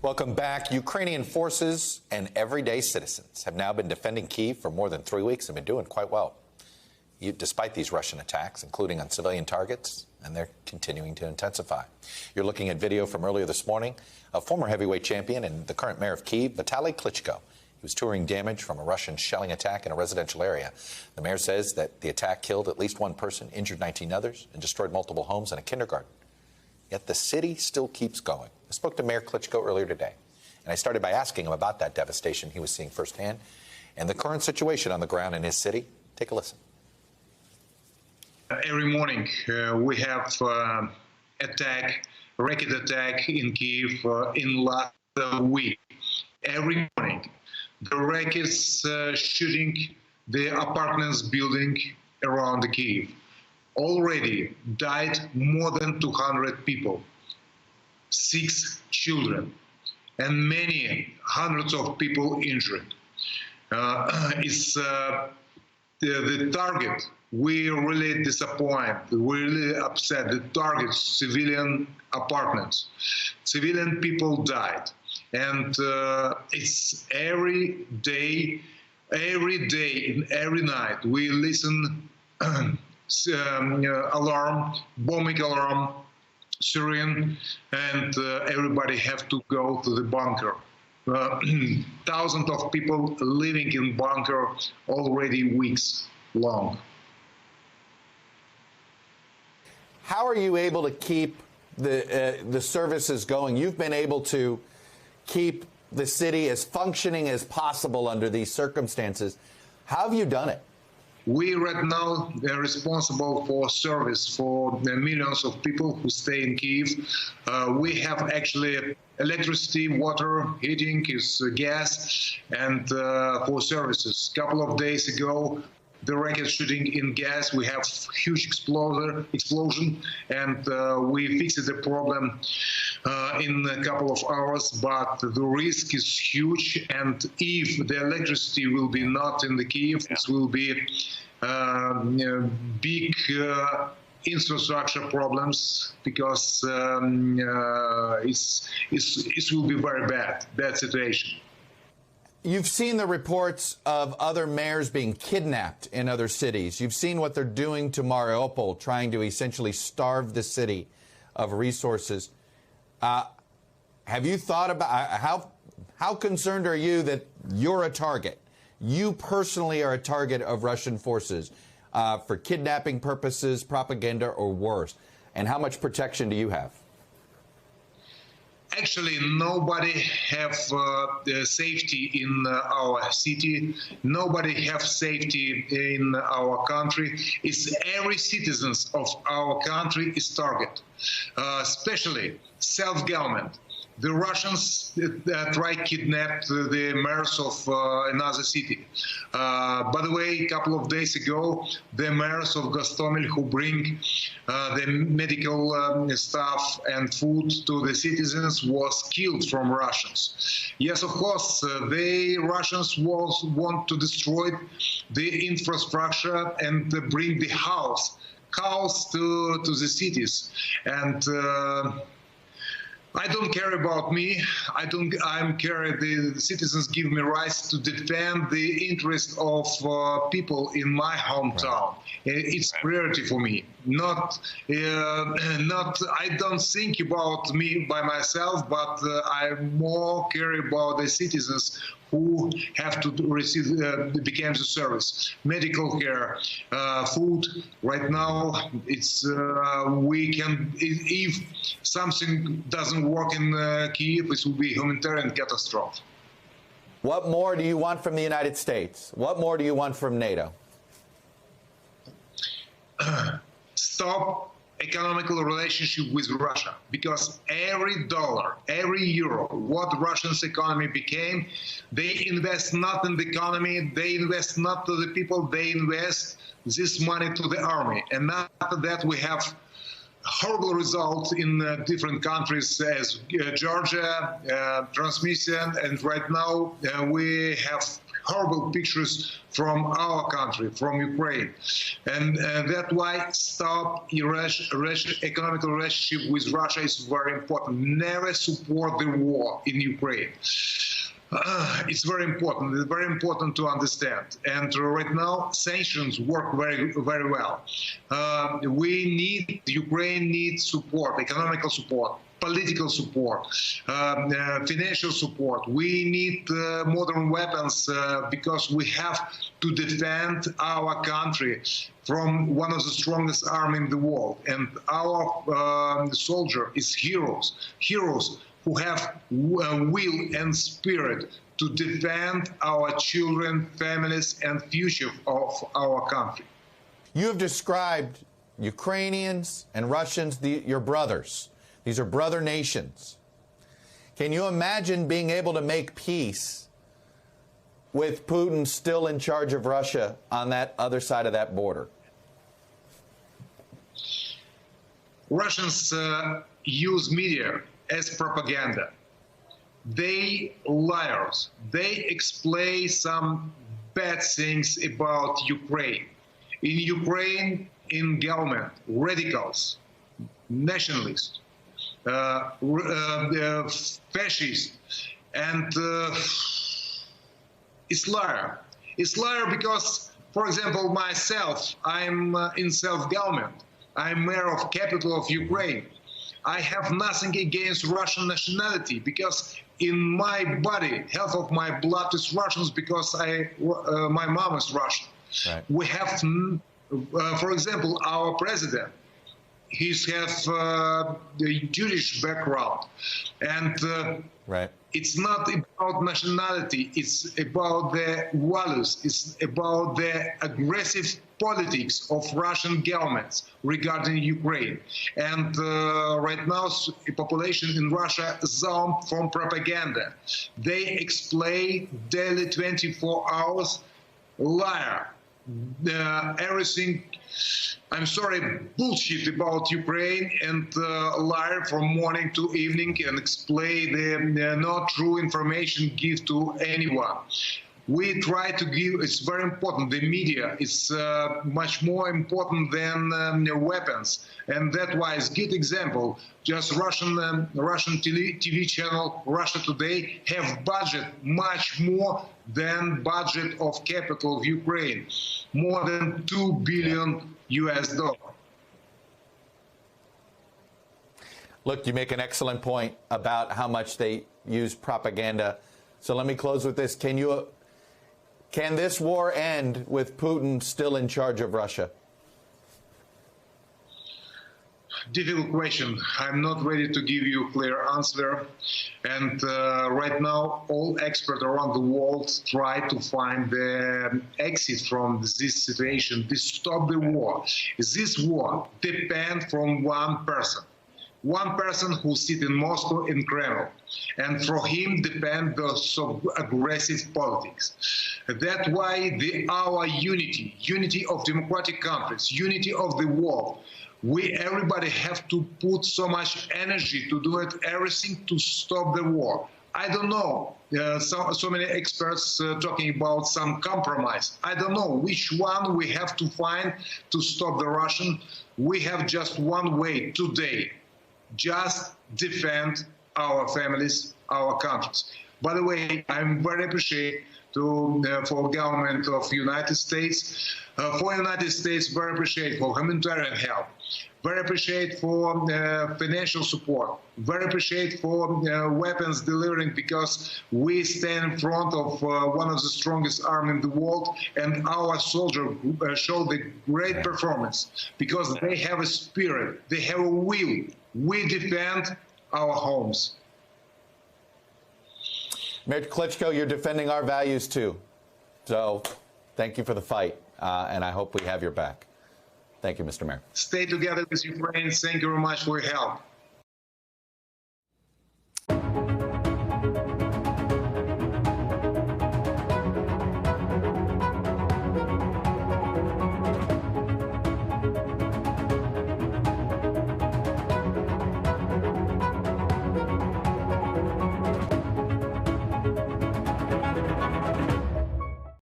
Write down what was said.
Welcome back. Ukrainian forces and everyday citizens have now been defending Kyiv for more than 3 weeks and been doing quite well, despite these Russian attacks, including on civilian targets, and they're continuing to intensify. You're looking at video from earlier this morning of former heavyweight champion and the current mayor of Kyiv, Vitaly Klitschko. He was touring damage from a Russian shelling attack in a residential area. The mayor says that the attack killed at least one person, injured 19 others, and destroyed multiple homes and a kindergarten. Yet the city still keeps going. I spoke to Mayor Klitschko earlier today, and I started by asking him about that devastation he was seeing firsthand and the current situation on the ground in his city. Take a listen. Every morning we have racket attack in Kyiv in last week. Every morning the rackets shooting the apartments building around the Kyiv. Already died more than 200 people, 6 children, and many hundreds of people injured. It's the target. We really disappointed. We're really upset. The target, civilian apartments. Civilian people died. And it's every day and every night we listen alarm, bombing alarm, siren, and everybody have to go to the bunker. Thousands of people living in bunker already weeks long. How are you able to keep the services going? You've been able to keep the city as functioning as possible under these circumstances. How have you done it? We right now are responsible for service for the millions of people who stay in Kyiv. We have actually electricity, water, heating, gas, and for services. A couple of days ago, the racket shooting in gas, we have huge explosion, and we fixed the problem in a couple of hours, but the risk is huge, and if the electricity will be not in the Kyiv, it will be big infrastructure problems, because it will be very bad situation. You've seen the reports of other mayors being kidnapped in other cities. You've seen what they're doing to Mariupol, trying to essentially starve the city of resources. Have you thought about how concerned are you that you're a target? You personally are a target of Russian forces for kidnapping purposes, propaganda, or worse. And how much protection do you have? Actually, nobody have safety in our city. Nobody have safety in our country. It's every citizen of our country is target, especially self-government. The Russians try to kidnap the mayors of another city. By the way, a couple of days ago, the mayors of Gostomel who bring the medical staff and food to the citizens was killed from Russians. Yes, of course, the Russians want to destroy the infrastructure and bring the chaos to the cities. And I don't care about me. I'm care the citizens give me rights to defend the interest of people in my hometown. It's priority for me. Not. I don't think about me by myself, but I more care about the citizens who have to receive become the service, medical care, food. Right now, it's we can if something doesn't work in Kyiv, it will be humanitarian catastrophe. What more do you want from the United States? What more do you want from NATO? Stop economical relationship with Russia, because every dollar, every euro, what Russia's economy became, they invest not in the economy, they invest not to the people, they invest this money to the army. And after that, we have horrible results in different countries as Georgia, Transnistria, and right now we have horrible pictures from our country, from Ukraine. And that's why stop economical relationship with Russia is very important. Never support the war in Ukraine. It's very important. It's very important to understand. And right now, sanctions work very, very well. Ukraine needs support, economical support, political support, financial support. We need modern weapons because we have to defend our country from one of the strongest armies in the world. And our soldier is heroes who have will and spirit to defend our children, families, and future of our country. You have described Ukrainians and Russians, your brothers. These are brother nations. Can you imagine being able to make peace with Putin still in charge of Russia on that other side of that border? Russians use media as propaganda. They liars. They explain some bad things about Ukraine. In Ukraine, in government, radicals, nationalists, fascists, and it's liar. It's liar because, for example, myself, I'm in self-government. I'm mayor of capital of Ukraine. I have nothing against Russian nationality because in my body, half of my blood is Russians because my mom is Russian. Right. We have, for example, our president. He has the Jewish background, and right. It's not about nationality. It's about the values. It's about the aggressive politics of Russian governments regarding Ukraine. And right now, the population in Russia is zoned from propaganda. They explain daily 24 hours liar. Everything, I'm sorry, bullshit about Ukraine and lie from morning to evening and explain the not true information give to anyone. We try to give, it's very important, the media is much more important than weapons. And that's why it's a good example. Just Russian TV channel, Russia Today, have budget much more than budget of capital of Ukraine, more than $2 billion US. Look, you make an excellent point about how much they use propaganda. So let me close with this. Can this war end with Putin still in charge of Russia? Difficult question. I'm not ready to give you a clear answer. And right now, all experts around the world try to find the exit from this situation, to stop the war. This war depends from one person. One person who sits in Moscow, in Kremlin, and for him depend the so aggressive politics. That's why our unity of democratic countries, unity of the world, everybody have to put so much energy to do it, everything to stop the war. I don't know. So many experts talking about some compromise. I don't know which one we have to find to stop the Russian. We have just one way today. Just defend our families, our countries. By the way, I'm very appreciative for government of United States, very appreciate for humanitarian help, very appreciate for financial support, very appreciate for weapons delivering because we stand in front of one of the strongest armies in the world, and our soldiers show the great performance because they have a spirit, they have a will. We defend our homes. Mayor Klitschko, you're defending our values too. So thank you for the fight, and I hope we have your back. Thank you, Mr. Mayor. Stay together with Ukraine. Thank you very much for your help.